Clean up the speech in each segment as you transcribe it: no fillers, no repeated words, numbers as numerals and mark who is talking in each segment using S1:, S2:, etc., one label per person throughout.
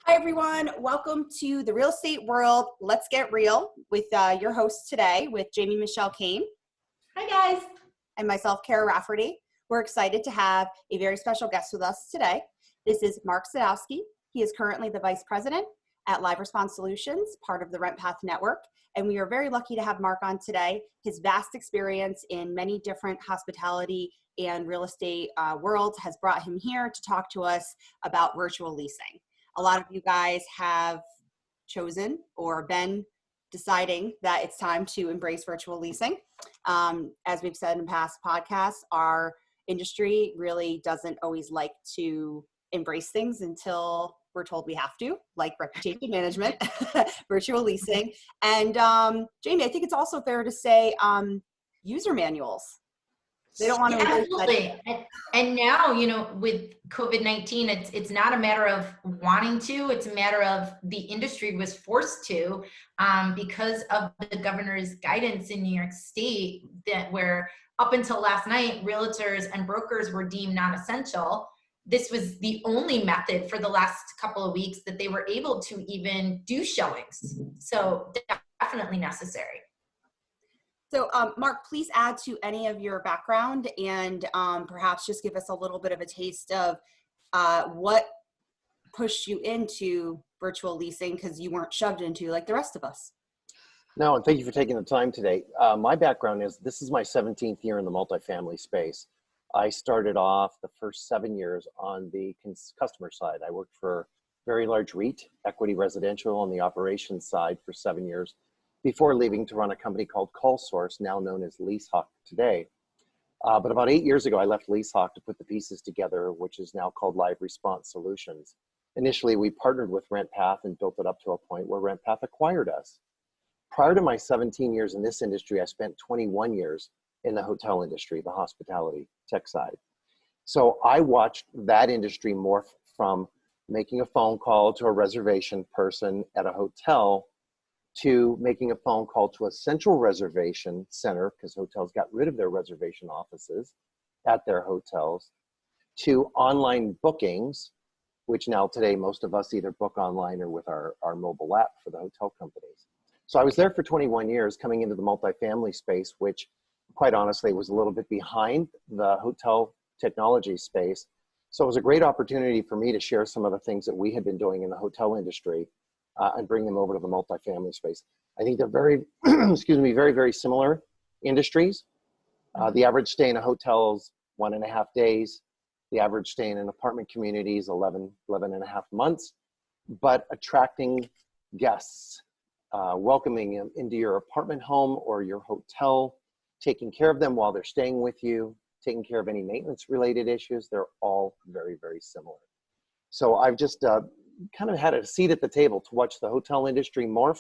S1: Hi, everyone. Welcome to the real estate world. Let's get real with your hosts today with Jaime Michelle Cain.
S2: Hi, guys.
S1: And myself, Kara Rafferty. We're excited to have a very special guest with us today. This is Mark Sadosky. He is currently the Vice President at Live Response Solutions, part of the RentPath Network. And we are very lucky to have Mark on today. His vast experience in many different hospitality and real estate worlds has brought him here to talk to us about virtual leasing. A lot of you guys have chosen or been deciding that it's time to embrace virtual leasing. As we've said in past podcasts, our industry really doesn't always like to embrace things until we're told we have to, like reputation management, virtual leasing. And Jaime, I think it's also fair to say user manuals. They don't want to
S2: absolutely. And now, with COVID-19, it's not a matter of wanting to, it's a matter of the industry was forced to because of the governor's guidance in New York State that where up until last night, realtors and brokers were deemed non-essential. This was the only method for the last couple of weeks that they were able to even do showings. So definitely necessary.
S1: So Mark, please add to any of your background and perhaps just give us a little bit of a taste of what pushed you into virtual leasing, because you weren't shoved into like the rest of us.
S3: No, and thank you for taking the time today. My background is, this is my 17th year in the multifamily space. I started off the first 7 years on the customer side. I worked for very large REIT, equity residential, on the operations side for 7 years, before leaving to run a company called CallSource, now known as LeaseHawk today. But about 8 years ago, I left LeaseHawk to put the pieces together, which is now called Live Response Solutions. Initially, we partnered with RentPath and built it up to a point where RentPath acquired us. Prior to my 17 years in this industry, I spent 21 years in the hotel industry, the hospitality tech side. So I watched that industry morph from making a phone call to a reservation person at a hotel to making a phone call to a central reservation center, because hotels got rid of their reservation offices at their hotels, to online bookings, which now today most of us either book online or with our mobile app for the hotel companies. So I was there for 21 years, coming into the multifamily space, which quite honestly was a little bit behind the hotel technology space. So it was a great opportunity for me to share some of the things that we had been doing in the hotel industry and bring them over to the multifamily space. I think they're very, very, very similar industries. The average stay in a hotel is 1.5 days. The average stay in an apartment community is 11 and a half months. But attracting guests, welcoming them into your apartment home or your hotel, taking care of them while they're staying with you, taking care of any maintenance related issues, they're all very, very similar. So I've just kind of had a seat at the table to watch the hotel industry morph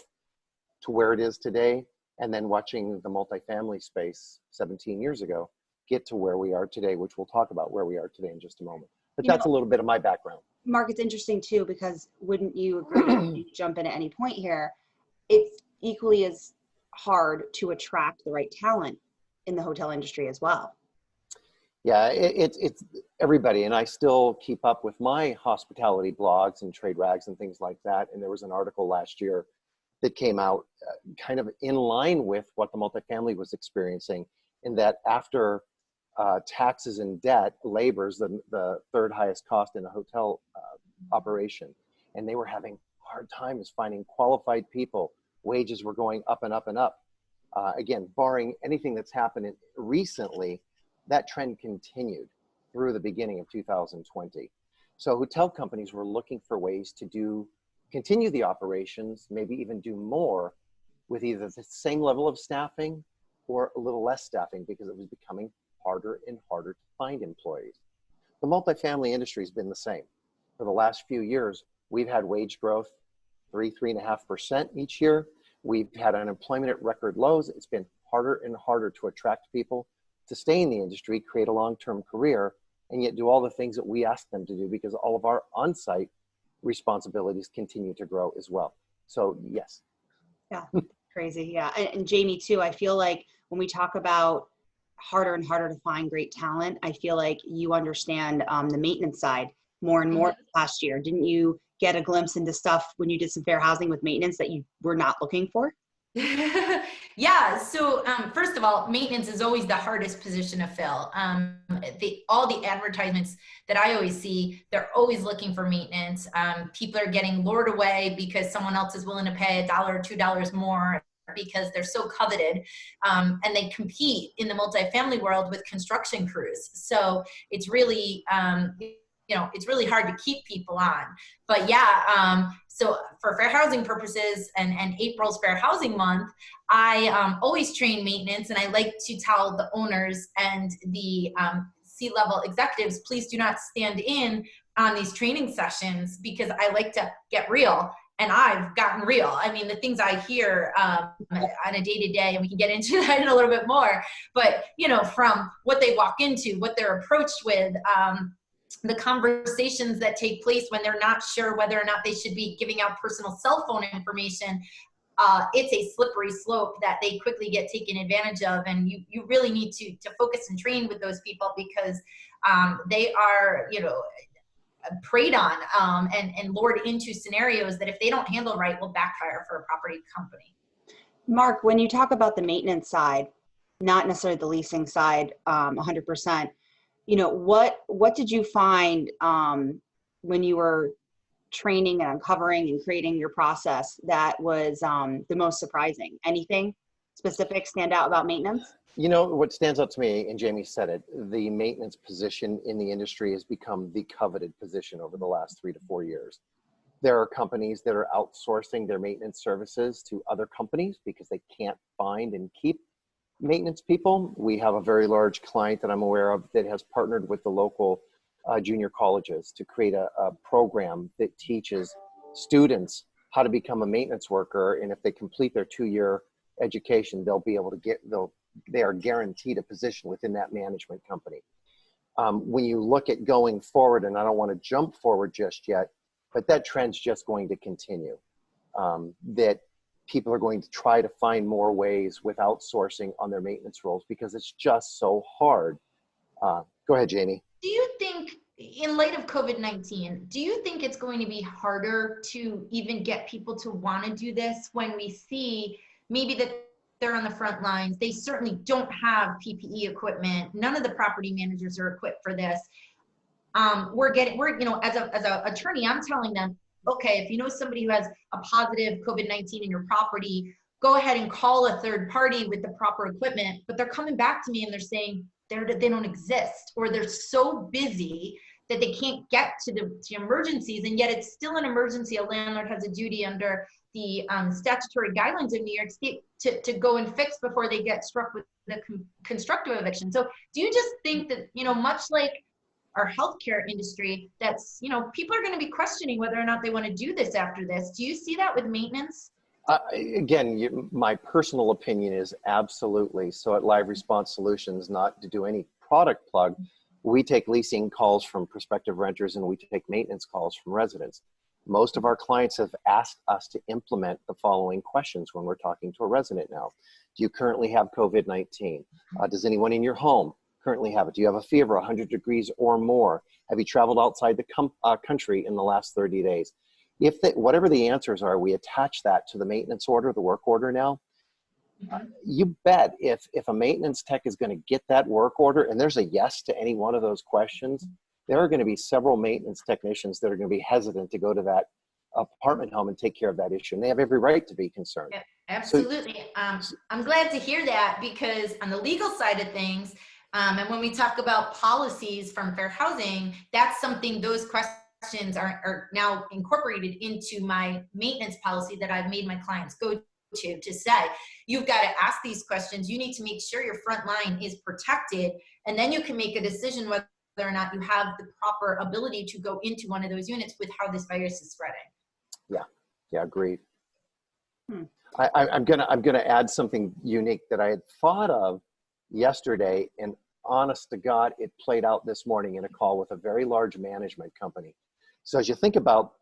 S3: to where it is today, and then watching the multifamily space 17 years ago get to where we are today, which we'll talk about where we are today in just a moment. But that's a little bit of my background.
S1: Mark, it's interesting too, because wouldn't you agree, you jump in at any point here, it's equally as hard to attract the right talent in the hotel industry as well.
S3: Yeah, it's everybody, and I still keep up with my hospitality blogs and trade rags and things like that. And there was an article last year that came out kind of in line with what the multifamily was experiencing, in that after taxes and debt, labor is the third highest cost in a hotel operation. And they were having hard times finding qualified people. Wages were going up and up and up. Again, barring anything that's happened recently, that trend continued through the beginning of 2020. So hotel companies were looking for ways to continue the operations, maybe even do more with either the same level of staffing or a little less staffing, because it was becoming harder and harder to find employees. The multifamily industry has been the same. For the last few years, we've had wage growth 3.5% each year. We've had unemployment at record lows. It's been harder and harder to attract people to stay in the industry, create a long-term career, and yet do all the things that we ask them to do, because all of our on-site responsibilities continue to grow as well. So yes.
S1: Yeah, crazy. Yeah. And Jaime too, I feel like when we talk about harder and harder to find great talent, I feel like you understand the maintenance side more and more last year. Didn't you get a glimpse into stuff when you did some fair housing with maintenance that you were not looking for?
S2: Yeah. So first of all, maintenance is always the hardest position to fill. All the advertisements that I always see, they're always looking for maintenance. People are getting lured away because someone else is willing to pay $1 or $2 more because they're so coveted, and they compete in the multifamily world with construction crews. So it's really, it's really hard to keep people on. But yeah, so for fair housing purposes and April's Fair Housing Month, I always train maintenance, and I like to tell the owners and the C-level executives, please do not stand in on these training sessions, because I like to get real. And I've gotten real. I mean, the things I hear on a day-to-day, and we can get into that in a little bit more, but from what they walk into, what they're approached with, the conversations that take place when they're not sure whether or not they should be giving out personal cell phone information, it's a slippery slope that they quickly get taken advantage of. And you really need to focus and train with those people, because they are, preyed on and lured into scenarios that if they don't handle right will backfire for a property company.
S1: Mark, when you talk about the maintenance side, not necessarily the leasing side, 100%, what did you find when you were training and uncovering and creating your process that was the most surprising? Anything specific stand out about maintenance?
S3: What stands out to me, and Jaime said it, the maintenance position in the industry has become the coveted position over the last 3 to 4 years. There are companies that are outsourcing their maintenance services to other companies because they can't find and keep maintenance people. We have a very large client that I'm aware of that has partnered with the local junior colleges to create a program that teaches students how to become a maintenance worker. And if they complete their 2-year education, they'll be able to they are guaranteed a position within that management company. When you look at going forward, and I don't want to jump forward just yet, but that trend's just going to continue, that people are going to try to find more ways with outsourcing on their maintenance roles because it's just so hard. Go ahead, Jaime.
S2: Do you think, in light of COVID-19, do you think it's going to be harder to even get people to want to do this when we see maybe that they're on the front lines? They certainly don't have PPE equipment. None of the property managers are equipped for this. As a attorney, I'm telling them, okay, if you know somebody who has a positive COVID-19 in your property, go ahead and call a third party with the proper equipment. But they're coming back to me and they're saying they don't exist, or they're so busy that they can't get to emergencies. And yet it's still an emergency. A landlord has a duty under the statutory guidelines of New York State to go and fix before they get struck with the constructive eviction. So do you just think that, much like our healthcare industry, that's, people are going to be questioning whether or not they want to do this after this? Do you see that with maintenance?
S3: Again, my personal opinion is absolutely. So at Live Response Solutions, not to do any product plug, we take leasing calls from prospective renters and we take maintenance calls from residents. Most of our clients have asked us to implement the following questions when we're talking to a resident now. Do you currently have COVID-19? Does anyone in your home currently have it? Do you have a fever 100 degrees or more? Have you traveled outside the country in the last 30 days? Whatever the answers are, we attach that to the maintenance order, the work order now. You bet if a maintenance tech is going to get that work order and there's a yes to any one of those questions, there are going to be several maintenance technicians that are going to be hesitant to go to that apartment home and take care of that issue. And they have every right to be concerned.
S2: Yeah, absolutely. I'm glad to hear that, because on the legal side of things, and when we talk about policies from fair housing, that's something, those questions are now incorporated into my maintenance policy that I've made my clients go to say, you've got to ask these questions. You need to make sure your front line is protected, and then you can make a decision whether or not you have the proper ability to go into one of those units with how this virus is spreading.
S3: Yeah, agreed. I'm gonna add something unique that I had thought of yesterday, and honest to God, it played out this morning in a call with a very large management company. So as you think about,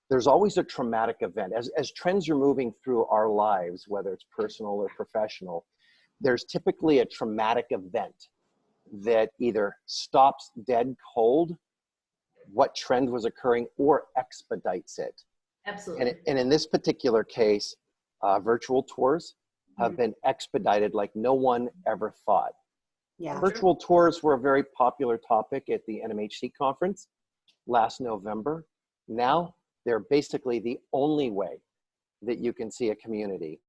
S3: there's always a traumatic event. As trends are moving through our lives, whether it's personal or professional, there's typically a traumatic event that either stops dead cold what trend was occurring or expedites it.
S2: Absolutely.
S3: And in this particular case, virtual tours have been expedited like no one ever thought.
S1: Yeah.
S3: Virtual tours were a very popular topic at the NMHC conference last November. Now they're basically the only way that you can see a community.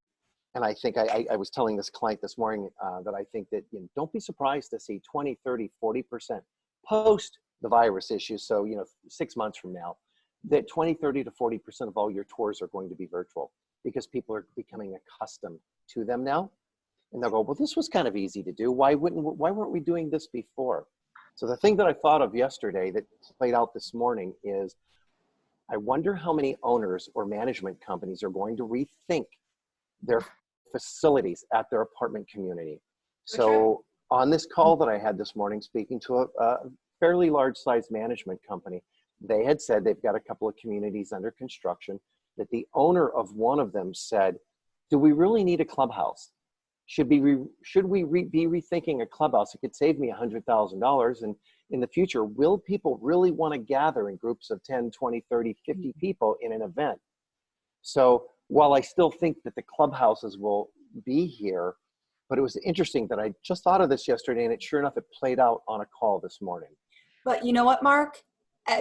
S3: And I think I was telling this client this morning that I think that, don't be surprised to see 20, 30, 40% post the virus issue. So, 6 months from now, that 20, 30 to 40% of all your tours are going to be virtual because people are becoming accustomed to them now. And they'll go, well, this was kind of easy to do. Why weren't we doing this before? So the thing that I thought of yesterday that played out this morning is, I wonder how many owners or management companies are going to rethink their facilities at their apartment community. So on this call that I had this morning, speaking to a fairly large sized management company, they had said they've got a couple of communities under construction, that the owner of one of them said, do we really need a clubhouse? Should we be rethinking a clubhouse? It could save me $100,000. And in the future, will people really want to gather in groups of 10, 20, 30, 50 people in an event? So while I still think that the clubhouses will be here, but it was interesting that I just thought of this yesterday, and sure enough, it played out on a call this morning.
S1: But you know what, Mark?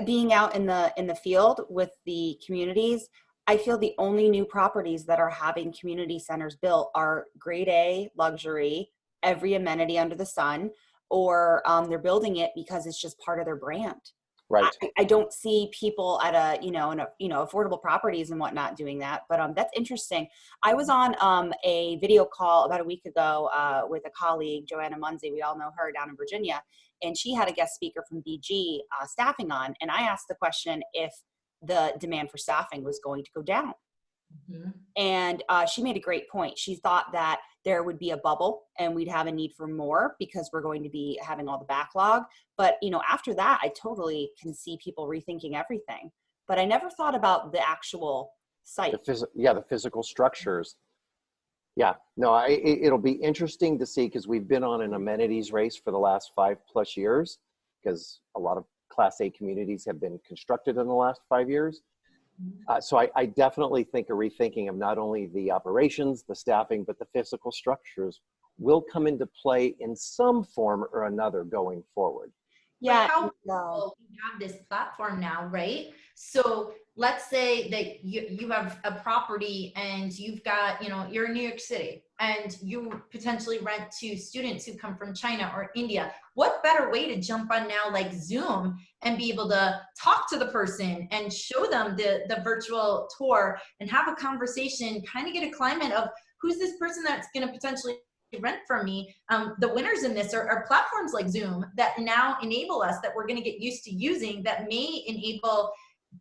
S1: Being out in the field with the communities, I feel the only new properties that are having community centers built are grade A luxury, every amenity under the sun, or they're building it because it's just part of their brand.
S3: Right.
S1: I don't see people at affordable properties and whatnot doing that, but that's interesting. I was on a video call about a week ago with a colleague, Joanna Munzie. We all know her down in Virginia, and she had a guest speaker from BG staffing on, and I asked the question if the demand for staffing was going to go down. Mm-hmm. And she made a great point. She thought that there would be a bubble and we'd have a need for more because we're going to be having all the backlog. But, after that, I totally can see people rethinking everything. But I never thought about the actual site.
S3: The physical structures. Yeah, no, it'll be interesting to see, because we've been on an amenities race for the last 5+ years, because a lot of Class A communities have been constructed in the last 5 years. So I definitely think a rethinking of not only the operations, the staffing, but the physical structures will come into play in some form or another going forward.
S2: Yeah. How we have this platform now, right? So let's say that you have a property and you've got, you're in New York City and you potentially rent to students who come from China or India. What better way to jump on now like Zoom and be able to talk to the person and show them the virtual tour and have a conversation, kind of get a climate of who's this person that's going to potentially rent from me. The winners in this are platforms like Zoom that now enable us, that we're going to get used to using, that may enable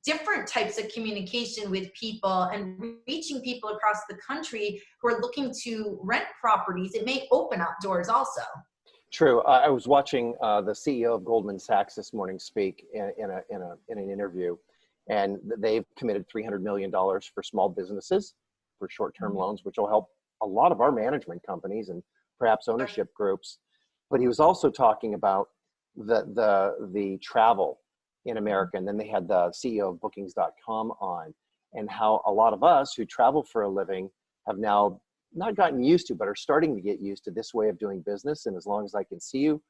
S2: different types of communication with people and reaching people across the country who are looking to rent properties. It may open up doors also.
S3: True. I was watching the CEO of Goldman Sachs this morning speak in an interview, and they've committed $300 million for small businesses for short-term loans, which will help a lot of our management companies and perhaps ownership groups. But he was also talking about the travel in America. And then they had the CEO of bookings.com on, and how a lot of us who travel for a living have now not gotten used to, but are starting to get used to this way of doing business. And as long as I can see you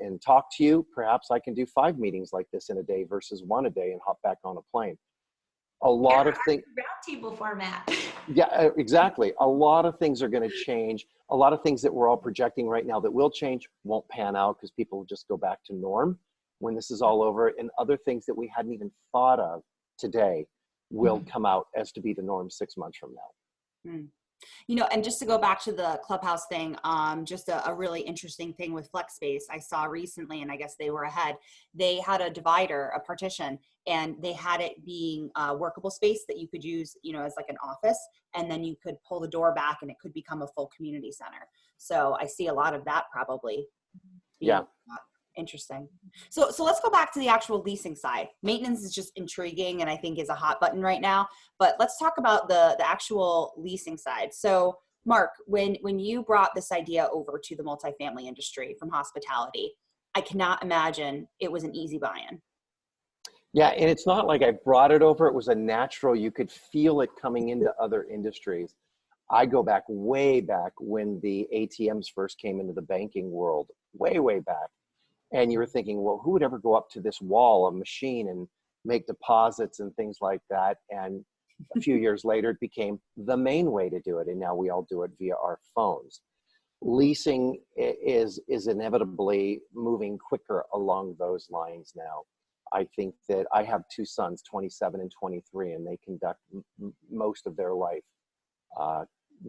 S3: and talk to you, perhaps I can do 5 meetings like this in a day versus 1 a day and hop back on a plane. A lot of things.
S2: Roundtable format.
S3: Yeah, exactly. A lot of things are going to change. A lot of things that we're all projecting right now that will change won't pan out because people will just go back to norm when this is all over. And other things that we hadn't even thought of today will come out as to be the norm 6 months from now.
S1: Mm. And just to go back to the clubhouse thing, just a really interesting thing with FlexSpace I saw recently, and I guess they were ahead. They had a divider, a partition, and they had it being a workable space that you could use, as like an office, and then you could pull the door back and it could become a full community center. So I see a lot of that probably being interesting. So let's go back to the actual leasing side. Maintenance is just intriguing and I think is a hot button right now, but let's talk about the actual leasing side. So Mark, when you brought this idea over to the multifamily industry from hospitality, I cannot imagine it was an easy buy-in.
S3: Yeah, and it's not like I brought it over. It was a natural, you could feel it coming into other industries. I go way back when the ATMs first came into the banking world, way back. And you were thinking, well, who would ever go up to this wall, a machine, and make deposits and things like that? And a few years later, it became the main way to do it. And now we all do it via our phones. Leasing is inevitably moving quicker along those lines now. I think that I have two sons, 27 and 23, and they conduct most of their life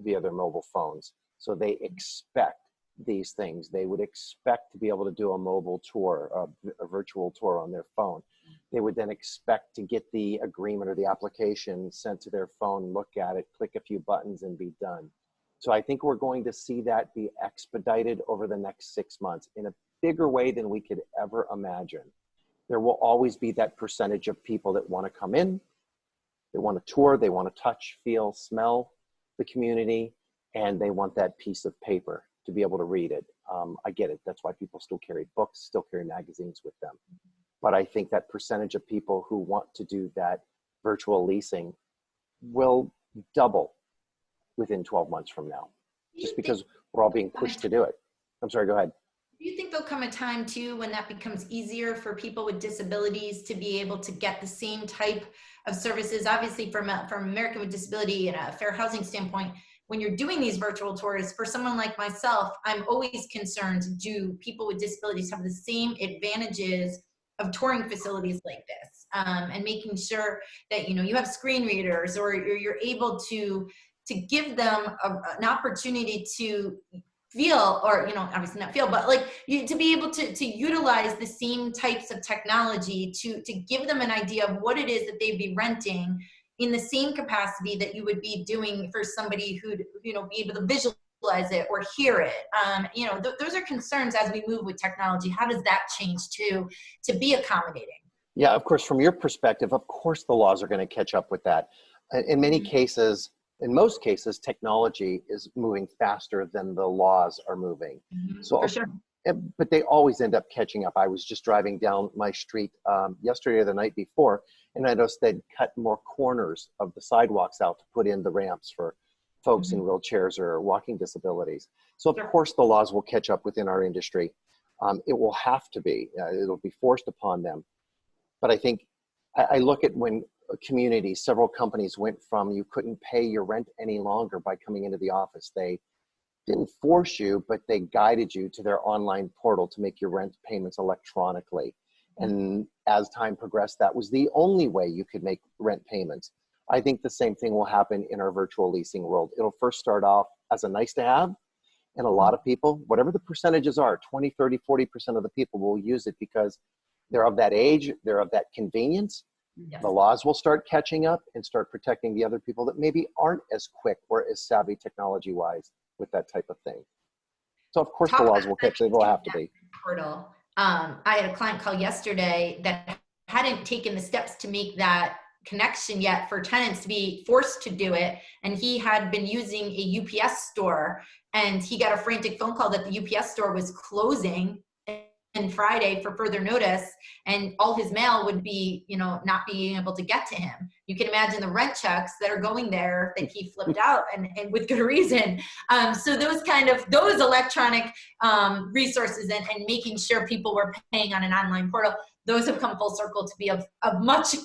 S3: via their mobile phones. So they expect these things. They would expect to be able to do a mobile tour, a virtual tour on their phone. They would then expect to get the agreement or the application sent to their phone, look at it, click a few buttons, and be done. So I think we're going to see that be expedited over the next 6 months in a bigger way than we could ever imagine. There will always be that percentage of people that want to come in, they want to tour, they want to touch, feel, smell the community, and they want that piece of paper to be able to read it. I get it. That's why people still carry books, still carry magazines with them. But I think that percentage of people who want to do that virtual leasing will double within 12 months from now, just because we're all being pushed to do it. I'm sorry, go ahead.
S2: Do you think there'll come a time too when that becomes easier for people with disabilities to be able to get the same type of services? Obviously from American with Disability and a fair housing standpoint, when you're doing these virtual tours, for someone like myself, I'm always concerned, do people with disabilities have the same advantages of touring facilities like this? And making sure that, you have screen readers, or you're able to give them an opportunity to feel, or obviously not feel, but like to be able to utilize the same types of technology to give them an idea of what it is that they'd be renting in the same capacity that you would be doing for somebody who'd be able to visualize it or hear it. Those are concerns as we move with technology. How does that change to be accommodating?
S3: Yeah, of course, from your perspective, of course the laws are going to catch up with that. In many cases, in most cases, technology is moving faster than the laws are moving. So,
S2: for sure.
S3: But they always end up catching up. I was just driving down my street yesterday or the night before, and I noticed they'd cut more corners of the sidewalks out to put in the ramps for folks in wheelchairs or walking disabilities. So of course the laws will catch up within our industry. It will have to be. It'll be forced upon them. But I think I look at when communities, several companies went from you couldn't pay your rent any longer by coming into the office. They didn't force you, but they guided you to their online portal to make your rent payments electronically. And as time progressed, that was the only way you could make rent payments. I think the same thing will happen in our virtual leasing world. It'll first start off as a nice to have. And a lot of people, whatever the percentages are, 20, 30, 40% of the people will use it because they're of that age, they're of that convenience. Yes. The laws will start catching up and start protecting the other people that maybe aren't as quick or as savvy technology-wise with that type of thing. So of course the laws will catch, they will have to be.
S2: Portal. I had a client call yesterday that hadn't taken the steps to make that connection yet for tenants to be forced to do it. And he had been using a UPS store, and he got a frantic phone call that the UPS store was closing and Friday for further notice, and all his mail would be, not being able to get to him. You can imagine the rent checks that are going there that he flipped out, and with good reason. So those electronic resources and making sure people were paying on an online portal, those have come full circle to be of much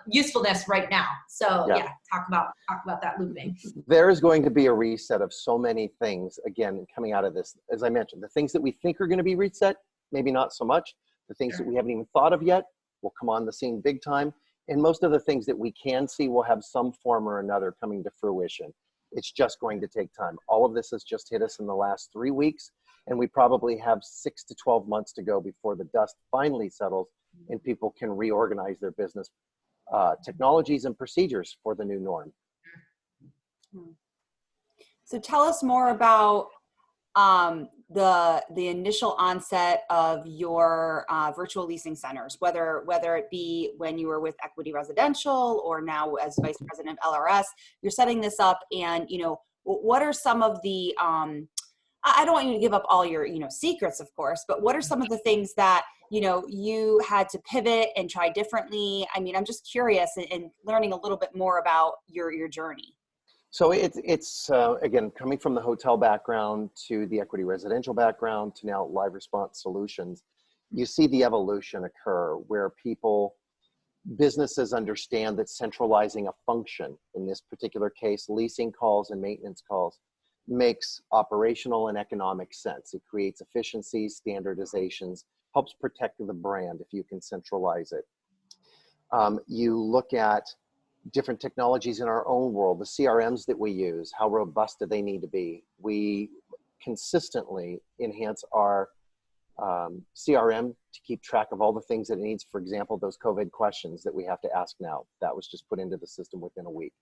S2: usefulness right now. So yeah, talk about that looping.
S3: There is going to be a reset of so many things, again, coming out of this. As I mentioned, the things that we think are going to be reset, maybe not so much. The things that we haven't even thought of yet will come on the scene big time. And most of the things that we can see will have some form or another coming to fruition. It's just going to take time. All of this has just hit us in the last 3 weeks, and we probably have 6 to 12 months to go before the dust finally settles and people can reorganize their business technologies and procedures for the new norm.
S1: So tell us more about the initial onset of your virtual leasing centers, whether it be when you were with Equity Residential or now as Vice President of LRS. You're setting this up, and what are some of the I don't want you to give up all your secrets, of course, but what are some of the things that you know, you had to pivot and try differently. I mean, I'm just curious and learning a little bit more about your journey.
S3: So it's again, coming from the hotel background to the equity residential background to now live response solutions, you see the evolution occur where businesses understand that centralizing a function, in this particular case, leasing calls and maintenance calls, makes operational and economic sense. It creates efficiencies, standardizations, helps protect the brand if you can centralize it. You look at different technologies in our own world, the CRMs that we use, how robust do they need to be? We consistently enhance our CRM to keep track of all the things that it needs. For example, those COVID questions that we have to ask now, that was just put into the system within a week.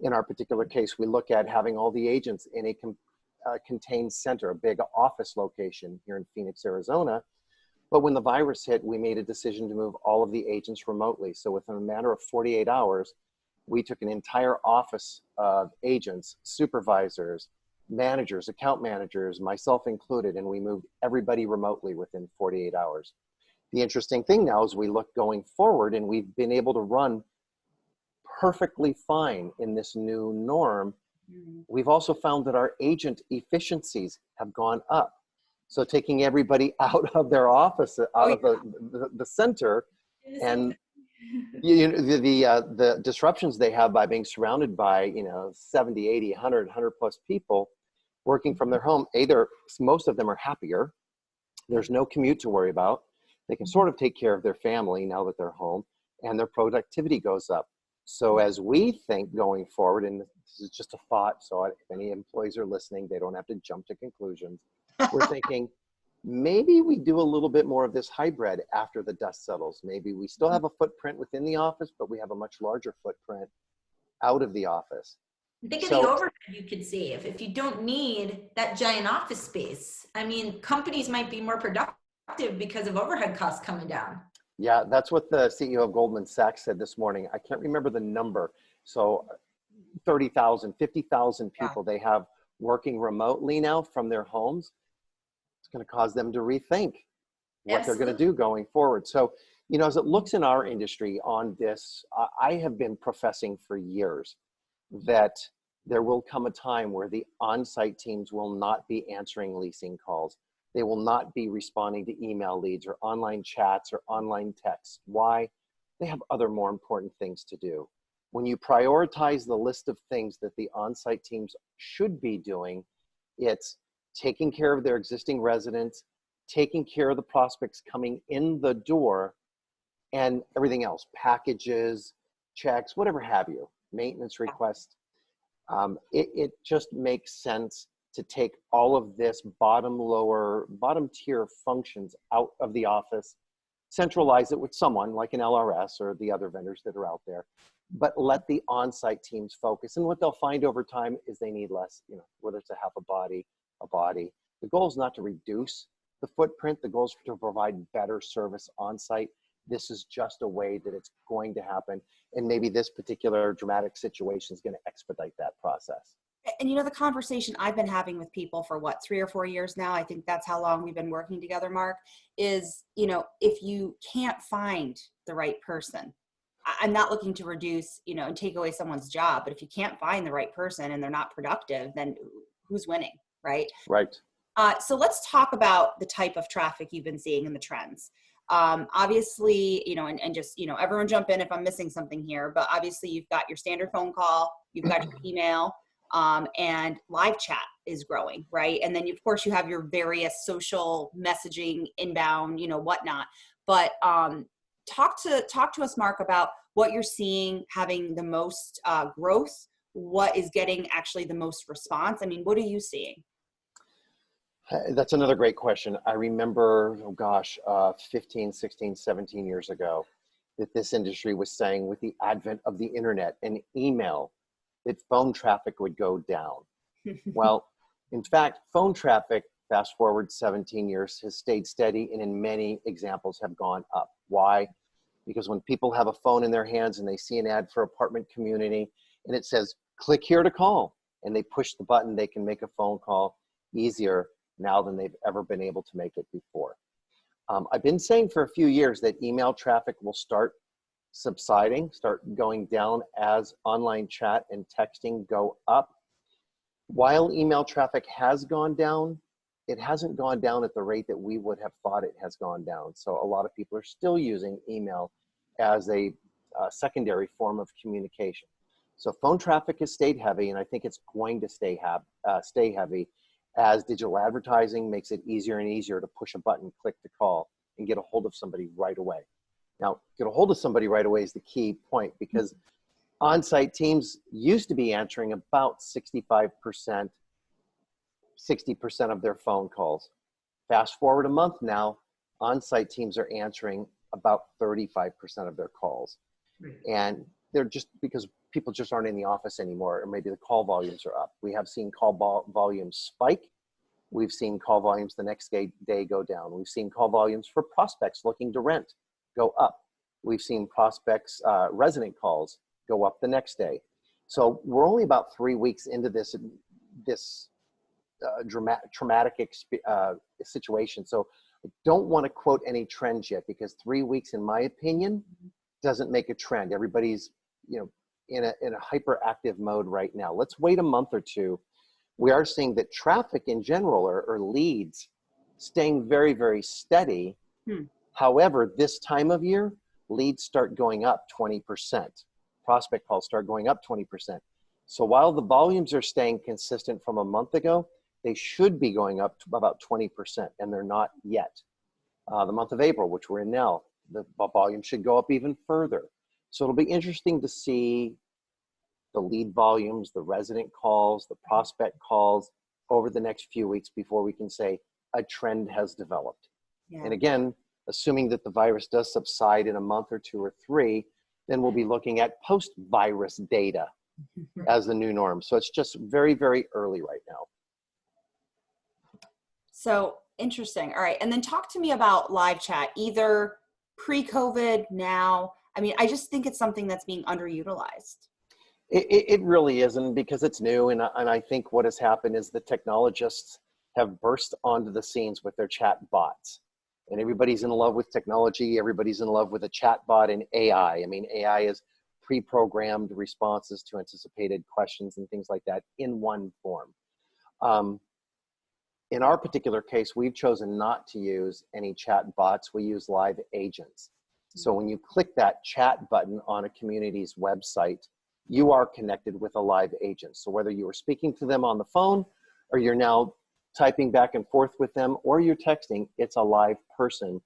S3: In our particular case, we look at having all the agents in a contained center, a big office location here in Phoenix, Arizona. But when the virus hit, we made a decision to move all of the agents remotely. So within a matter of 48 hours, we took an entire office of agents, supervisors, managers, account managers, myself included, and we moved everybody remotely within 48 hours. The interesting thing now is we look going forward, and we've been able to run perfectly fine in this new norm. We've also found that our agent efficiencies have gone up. So taking everybody out of their office, out of the center, and you know, the disruptions they have by being surrounded by, 70, 80, 100 plus people working from their home. Most of them are happier. There's no commute to worry about. They can sort of take care of their family now that they're home, and their productivity goes up. So as we think going forward, and this is just a thought, so if any employees are listening, they don't have to jump to conclusions. We're thinking, maybe we do a little bit more of this hybrid after the dust settles. Maybe we still have a footprint within the office, but we have a much larger footprint out of the office.
S2: Think of the overhead you could save if you don't need that giant office space. I mean, companies might be more productive because of overhead costs coming down.
S3: Yeah, that's what the CEO of Goldman Sachs said this morning. I can't remember the number. So 30,000, 50,000 people they have working remotely now from their homes. It's going to cause them to rethink what they're going to do going forward. So, as it looks in our industry on this, I have been professing for years that there will come a time where the on-site teams will not be answering leasing calls. They will not be responding to email leads or online chats or online texts. Why? They have other more important things to do. When you prioritize the list of things that the on-site teams should be doing, it's taking care of their existing residents, taking care of the prospects coming in the door, and everything else, packages, checks, whatever have you, maintenance requests. It just makes sense to take all of this bottom tier functions out of the office, centralize it with someone like an LRS or the other vendors that are out there, but let the on-site teams focus. And what they'll find over time is they need less, whether it's a half a body. The goal is not to reduce the footprint. The goal is to provide better service on-site. This is just a way that it's going to happen. And maybe this particular dramatic situation is going to expedite that process.
S1: And the conversation I've been having with people for 3 or 4 years now, I think that's how long we've been working together, Mark, is, if you can't find the right person, I'm not looking to reduce, and take away someone's job, but if you can't find the right person and they're not productive, then who's winning, right?
S3: Right.
S1: So let's talk about the type of traffic you've been seeing and the trends. Obviously, and just, everyone jump in if I'm missing something here, but obviously you've got your standard phone call, you've got your email, and live chat is growing, right? And then of course you have your various social messaging, inbound, whatnot. But talk to us, Mark, about what you're seeing having the most growth. What is getting actually the most response? I mean, what are you seeing?
S3: That's another great question. I remember, 15, 16, 17 years ago, that this industry was saying with the advent of the internet and email, that phone traffic would go down. Well, in fact, phone traffic, fast forward 17 years, has stayed steady and in many examples have gone up. Why? Because when people have a phone in their hands and they see an ad for apartment community and it says, click here to call, and they push the button, they can make a phone call easier now than they've ever been able to make it before. I've been saying for a few years that email traffic will start subsiding, start going down as online chat and texting go up. While email traffic has gone down, it hasn't gone down at the rate that we would have thought it has gone down. So a lot of people are still using email as a secondary form of communication. So phone traffic has stayed heavy, and I think it's going to stay heavy as digital advertising makes it easier and easier to push a button, click to call, and get a hold of somebody right away. Now, get a hold of somebody right away is the key point, because on-site teams used to be answering about 65%, 60% of their phone calls. Fast forward a month now, on-site teams are answering about 35% of their calls. And they're just because people just aren't in the office anymore, or maybe the call volumes are up. We have seen call volumes spike. We've seen call volumes the next day go down. We've seen call volumes for prospects looking to rent go up. We've seen prospects, resident calls go up the next day. So we're only about 3 weeks into this traumatic situation. So I don't want to quote any trends yet, because 3 weeks, in my opinion, doesn't make a trend. Everybody's, in a hyperactive mode right now. Let's wait a month or two. We are seeing that traffic in general, or leads, staying very, very steady. However, this time of year, leads start going up 20%. Prospect calls start going up 20%. So while the volumes are staying consistent from a month ago, they should be going up to about 20%, and they're not yet. The month of April, which we're in now, the volume should go up even further. So it'll be interesting to see the lead volumes, the resident calls, the prospect calls over the next few weeks before we can say a trend has developed. Yeah. And again, assuming that the virus does subside in a month or 2 or 3, then we'll be looking at post-virus data as the new norm. So it's just very, very early right now.
S1: So interesting. All right. And then talk to me about live chat, either pre-COVID, now. I mean, I just think it's something that's being underutilized.
S3: It really isn't, because it's new. And I think what has happened is the technologists have burst onto the scenes with their chat bots. And everybody's in love with technology. Everybody's in love with a chat bot and AI. I mean, AI is pre-programmed responses to anticipated questions and things like that in one form. In our particular case, we've chosen not to use any chat bots. We use live agents. So when you click that chat button on a community's website, you are connected with a live agent. So whether you are speaking to them on the phone, or you're now typing back and forth with them, or you're texting, it's a live person.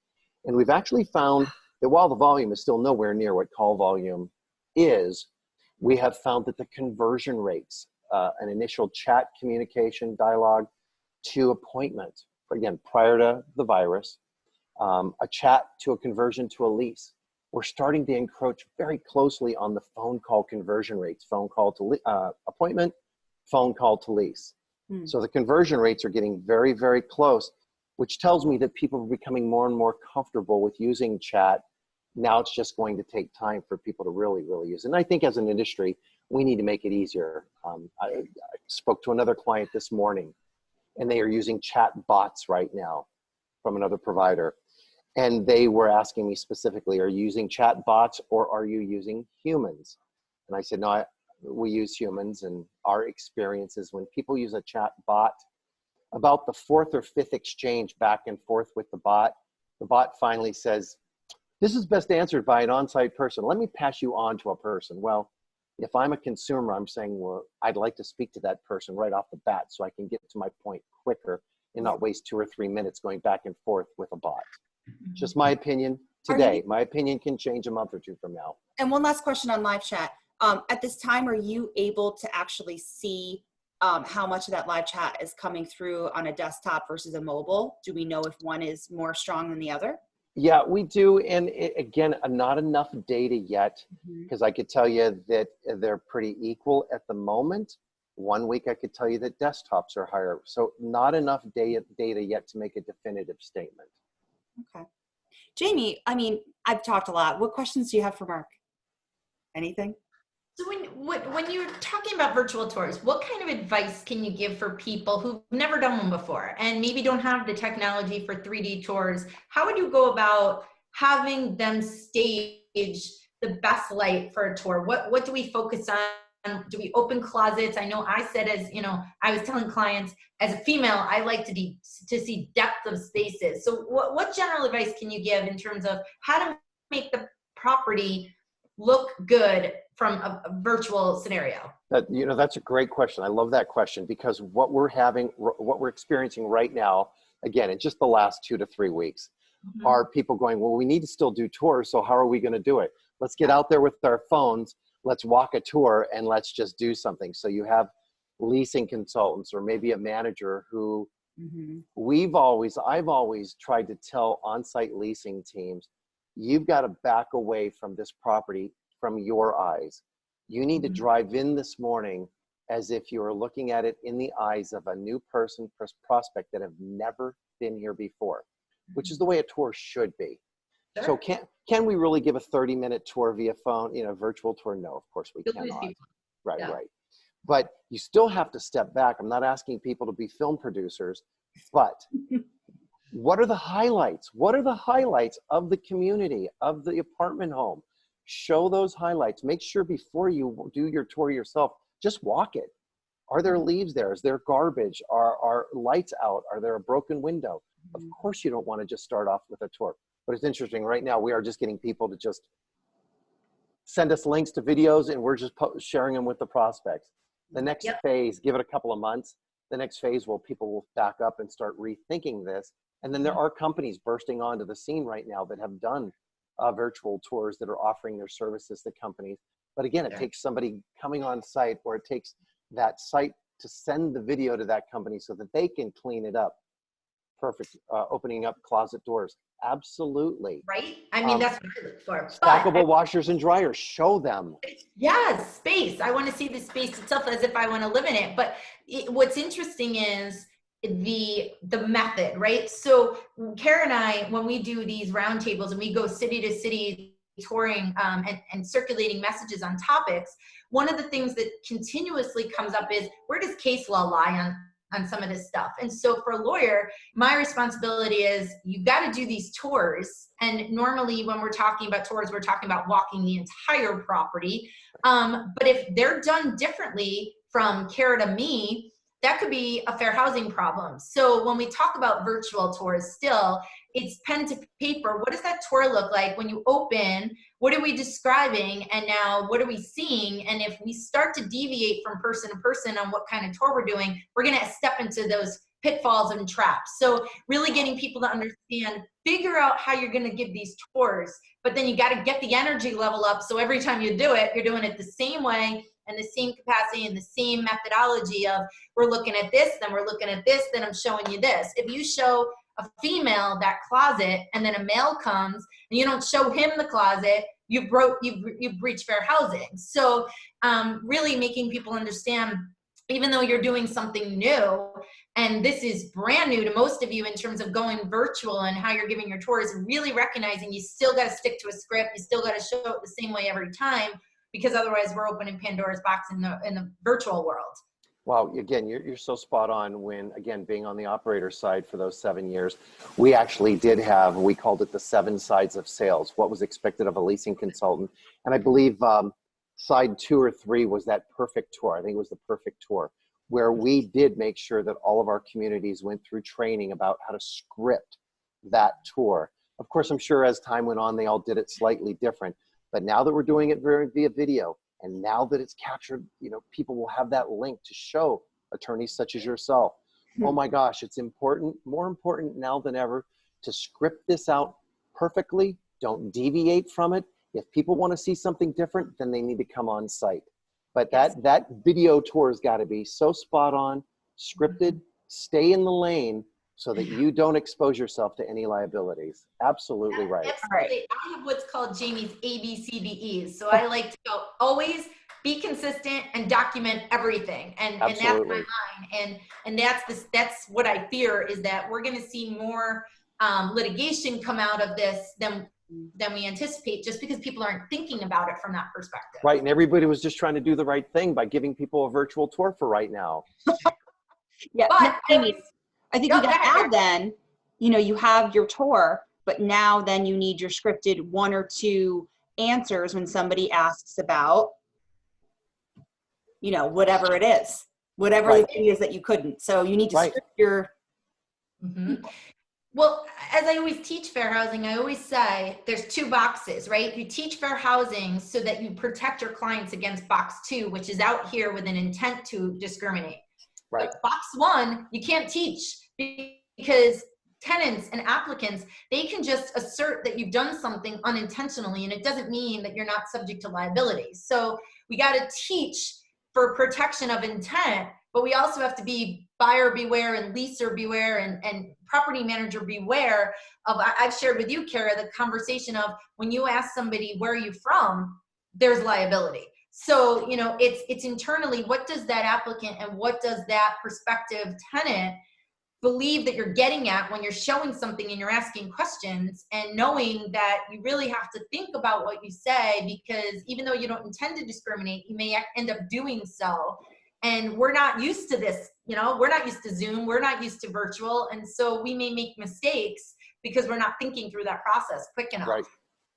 S3: And we've actually found that while the volume is still nowhere near what call volume is, we have found that the conversion rates, an initial chat communication dialogue to appointment, again, prior to the virus, a chat to a conversion to a lease, we're starting to encroach very closely on the phone call conversion rates, phone call to appointment, phone call to lease. So the conversion rates are getting very, very close, which tells me that people are becoming more and more comfortable with using chat. Now it's just going to take time for people to really, really use it. And I think as an industry, we need to make it easier. I spoke to another client this morning, and they are using chat bots right now from another provider. And they were asking me specifically, are you using chat bots or are you using humans? And I said, no, we use humans. And our experience is when people use a chat bot, about the 4th or 5th exchange back and forth with the bot finally says, this is best answered by an on-site person. Let me pass you on to a person. Well, if I'm a consumer, I'm saying, well, I'd like to speak to that person right off the bat so I can get to my point quicker and not waste 2 or 3 minutes going back and forth with a bot. Just my opinion today. My opinion can change a month or 2 from now.
S1: And one last question on live chat. At this time, are you able to actually see how much of that live chat is coming through on a desktop versus a mobile? Do we know if one is more strong than the other?
S3: Yeah, we do. And again, not enough data yet, because I could tell you that they're pretty equal at the moment. 1 week, I could tell you that desktops are higher. So not enough data yet to make a definitive statement.
S1: Okay. Jaime, I mean, I've talked a lot. What questions do you have for Mark? Anything?
S2: So when you're talking about virtual tours, what kind of advice can you give for people who've never done one before and maybe don't have the technology for 3D tours? How would you go about having them stage the best light for a tour? What do we focus on? Do we open closets? I know I said, as you know, I was telling clients as a female, I like to see depth of spaces. So what general advice can you give in terms of how to make the property look good from a virtual scenario?
S3: That's a great question. I love that question, because what we're experiencing right now, again, in just the last 2 to 3 weeks, are people going, well, we need to still do tours, so how are we going to do it? Let's get out there with our phones, let's walk a tour, and let's just do something. So you have leasing consultants or maybe a manager who I've always tried to tell on-site leasing teams, you've got to back away from this property from your eyes. You need to drive in this morning as if you are looking at it in the eyes of a new prospect that have never been here before, which is the way a tour should be. Sure. So can we really give a 30-minute tour via phone, virtual tour? No, of course we cannot. Right. But you still have to step back. I'm not asking people to be film producers, but what are the highlights? What are the highlights of the community, of the apartment home? Show those highlights. Make sure before you do your tour yourself, just walk it. Are there leaves there? Is there garbage? Are lights out? Are there a broken window? Of course you don't want to just start off with a tour. But it's interesting, right now we are just getting people to just send us links to videos, and we're just sharing them with the prospects. The next phase, give it a couple of months, the next phase people will back up and start rethinking this. And then there are companies bursting onto the scene right now that have done virtual tours that are offering their services to companies. But again, it takes somebody coming on site, or it takes that site to send the video to that company so that they can clean it up. Perfect. Opening up closet doors. Absolutely.
S2: Right? I mean, that's what I look for.
S3: Stackable washers and dryers. Show them.
S2: Yes, space. I want to see the space itself as if I want to live in it. But what's interesting is the method, right? So Kara and I, when we do these roundtables and we go city to city touring and circulating messages on topics, one of the things that continuously comes up is, where does case law lie on some of this stuff? And so for a lawyer, my responsibility is, you got to do these tours. And normally when we're talking about tours, we're talking about walking the entire property. But if they're done differently from Kara to me, that could be a fair housing problem. So when we talk about virtual tours, still, it's pen to paper. What does that tour look like when you open? What are we describing? And now what are we seeing? And if we start to deviate from person to person on what kind of tour we're doing, we're going to step into those pitfalls and traps. So really getting people to understand, figure out how you're going to give these tours, but then you got to get the energy level up. So every time you do it, you're doing it the same way and the same capacity and the same methodology of, we're looking at this, then we're looking at this, then I'm showing you this. If you show a female that closet and then a male comes and you don't show him the closet, you've breached fair housing. So really making people understand, even though you're doing something new, and this is brand new to most of you in terms of going virtual and how you're giving your tours, really recognizing you still got to stick to a script, you still got to show it the same way every time, because otherwise we're opening Pandora's box in the virtual world.
S3: Wow, again, you're so spot on. When, again, being on the operator side for those 7 years, we actually did have, we called it the 7 sides of sales, what was expected of a leasing consultant. And I believe side 2 or 3 was that perfect tour. I think it was the perfect tour, where we did make sure that all of our communities went through training about how to script that tour. Of course, I'm sure as time went on, they all did it slightly different. But now that we're doing it via video, and now that it's captured, people will have that link to show attorneys such as yourself. Oh my gosh, it's important, more important now than ever, to script this out perfectly. Don't deviate from it. If people want to see something different, then they need to come on site. But that video tour has got to be so spot on, scripted, stay in the lane, so that you don't expose yourself to any liabilities. Absolutely right.
S2: Absolutely. I have what's called Jaime's ABCDEs. So I like to go, always be consistent and document everything. And that's my line. And that's what I fear, is that we're going to see more litigation come out of this than than we anticipate, just because people aren't thinking about it from that perspective.
S3: Right, and everybody was just trying to do the right thing by giving people a virtual tour for right now.
S1: Yeah,
S2: But
S1: I mean, I think
S2: Go
S1: you got to
S2: ahead.
S1: add then, you know, you have your tour, but now then you need your scripted 1 or 2 answers when somebody asks about, you know, whatever it is, whatever
S3: Right.
S1: the thing is that you couldn't. So you need to
S3: Right.
S1: script your,
S2: Well, as I always teach fair housing, I always say there's 2 boxes, right? You teach fair housing so that you protect your clients against box 2, which is out here with an intent to discriminate.
S3: Right.
S2: But box 1, you can't teach, because tenants and applicants, they can just assert that you've done something unintentionally, and it doesn't mean that you're not subject to liability. So we got to teach for protection of intent, but we also have to be buyer beware and leaser beware and property manager beware of, I've shared with you, Kara, the conversation of when you ask somebody, where are you from, there's liability. So, you know, it's internally, what does that applicant and what does that prospective tenant believe that you're getting at when you're showing something and you're asking questions, and knowing that you really have to think about what you say, because even though you don't intend to discriminate, you may end up doing so. And we're not used to this, you know, we're not used to Zoom, we're not used to virtual. And so we may make mistakes because we're not thinking through that process quick enough.
S3: Right.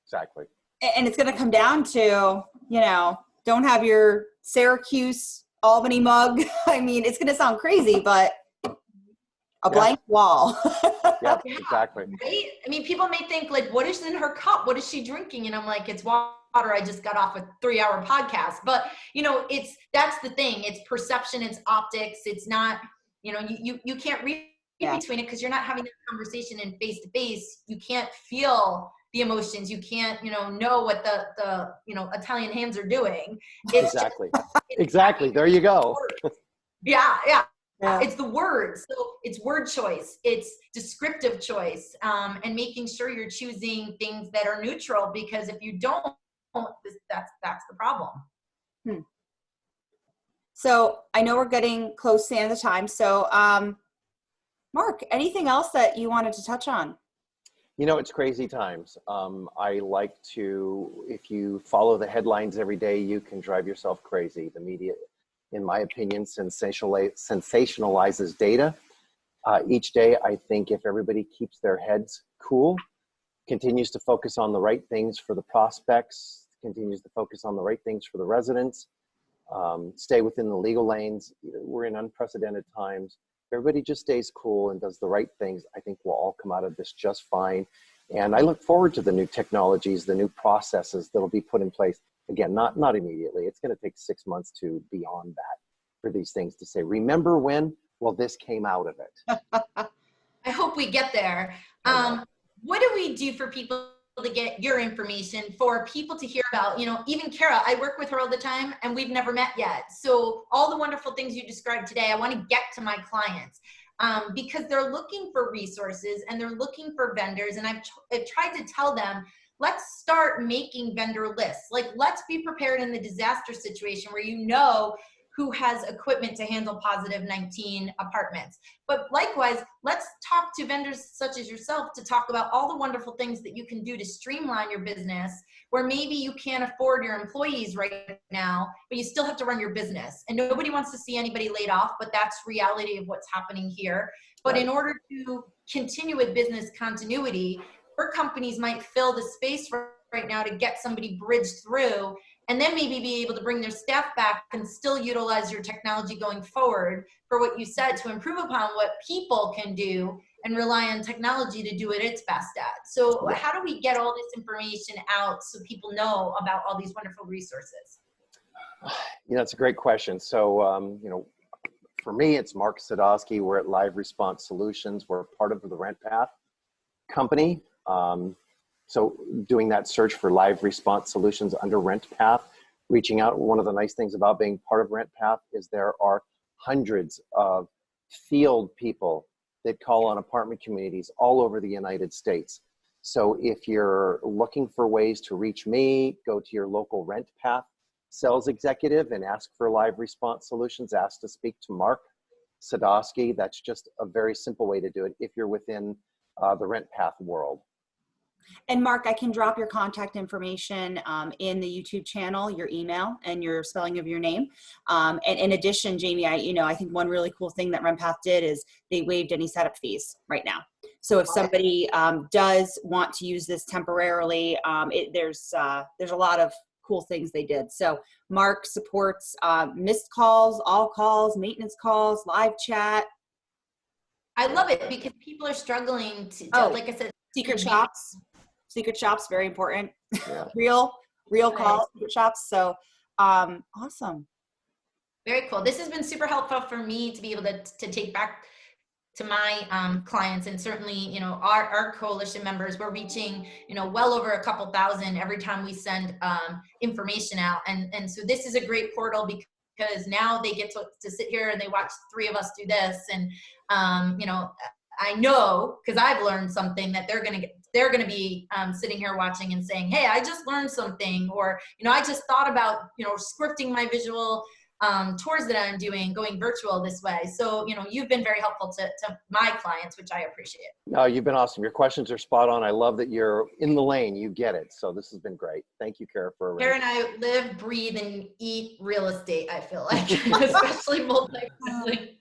S3: Exactly.
S1: and it's going to come down to, you know, don't have your Syracuse Albany mug. I mean, it's going to sound crazy, but a blank wall.
S3: Yeah, exactly.
S2: Right? I mean, people may think like, what is in her cup? What is she drinking? And I'm like, it's water. I just got off a 3-hour podcast. But, you know, that's the thing. It's perception, it's optics. It's not, you know, you can't read between it because you're not having that conversation in face to face. You can't feel the emotions. You can't, you know what the you know, Italian hands are doing. It's
S3: Exactly. Exactly. There you go.
S2: Yeah.
S1: Yeah.
S2: It's the words. So it's word choice. It's descriptive choice, and making sure you're choosing things that are neutral, because if you don't, that's the problem.
S1: So I know we're getting close to the end of the time. So, Mark, anything else that you wanted to touch on?
S3: You know, it's crazy times. I like to, if you follow the headlines every day, you can drive yourself crazy. The media, in my opinion, sensationalizes data. Each day, I think if everybody keeps their heads cool, continues to focus on the right things for the prospects, continues to focus on the right things for the residents, stay within the legal lanes. We're in unprecedented times. If everybody just stays cool and does the right things, I think we'll all come out of this just fine. And I look forward to the new technologies, the new processes that'll be put in place. Again, not immediately. It's going to take 6 months to beyond that for these things to say, remember when? Well, this came out of it.
S2: I hope we get there. What do we do for people to get your information, for people to hear about, you know, even Kara, I work with her all the time and we've never met yet. So all the wonderful things you described today, I want to get to my clients, because they're looking for resources and they're looking for vendors. And I've tried to tell them, let's start making vendor lists. Like, let's be prepared in the disaster situation where you know who has equipment to handle +19 apartments. But likewise, let's talk to vendors such as yourself to talk about all the wonderful things that you can do to streamline your business, where maybe you can't afford your employees right now, but you still have to run your business. And nobody wants to see anybody laid off, but that's reality of what's happening here. But in order to continue with business continuity, your companies might fill the space right now to get somebody bridged through, and then maybe be able to bring their staff back and still utilize your technology going forward for what you said, to improve upon what people can do and rely on technology to do it its best at. So how do we get all this information out so people know about all these wonderful resources?
S3: You know, it's a great question. So, you know, for me, it's Mark Sadosky. We're at Live Response Solutions. We're part of the RentPath company. So doing that search for Live Response Solutions under RentPath, reaching out. One of the nice things about being part of RentPath is there are hundreds of field people that call on apartment communities all over the United States. So if you're looking for ways to reach me, go to your local RentPath sales executive and ask for Live Response Solutions, ask to speak to Mark Sadosky. That's just a very simple way to do it if you're within the RentPath world.
S1: And Mark, I can drop your contact information in the YouTube channel, your email, and your spelling of your name. And in addition, Jaime, I think one really cool thing that RentPath did is they waived any setup fees right now. So if somebody does want to use this temporarily, there's a lot of cool things they did. So Mark supports missed calls, all calls, maintenance calls, live chat.
S2: I love it because people are struggling to like I said,
S1: secret shops. Secret shops, very important.
S3: Yeah.
S1: real calls, secret shops. So awesome.
S2: Very cool. This has been super helpful for me to be able to take back to my clients, and certainly, our coalition members, we're reaching, well over a couple thousand every time we send information out. And so this is a great portal because now they get to sit here and they watch 3 of us do this. And, I know, because I've learned something, that they're going to be sitting here watching and saying, hey, I just learned something, or, I just thought about, scripting my visual tours that I'm doing, going virtual this way. So, you've been very helpful to my clients, which I appreciate.
S3: No, you've been awesome. Your questions are spot on. I love that you're in the lane. You get it. So this has been great. Thank you, Kara, for
S2: Kara and I live, breathe, and eat real estate, I feel like, especially multifamily.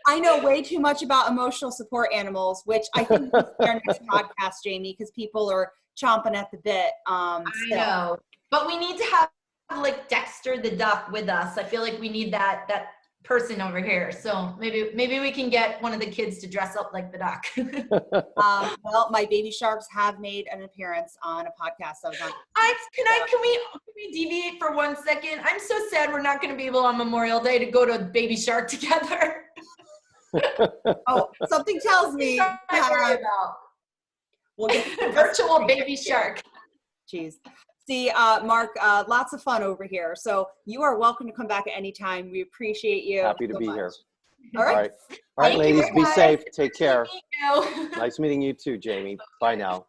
S1: I know way too much about emotional support animals, which I think is our next podcast, Jaime, because people are chomping at the bit.
S2: I know, but we need to have like Dexter the duck with us. I feel like we need that person over here. So maybe we can get one of the kids to dress up like the duck.
S1: Well, my baby sharks have made an appearance on a podcast.
S2: Can we deviate for 1 second? I'm so sad we're not going to be able on Memorial Day to go to Baby Shark together.
S1: Oh, something tells me
S2: we'll get virtual Baby Shark.
S1: Jeez. See, Mark, lots of fun over here. So you are welcome to come back at any time. We appreciate you.
S3: Happy to be here.
S1: All right.
S3: All right, ladies, be safe. Take care.
S2: Nice meeting you.
S3: Nice meeting you too, Jaime. Bye now.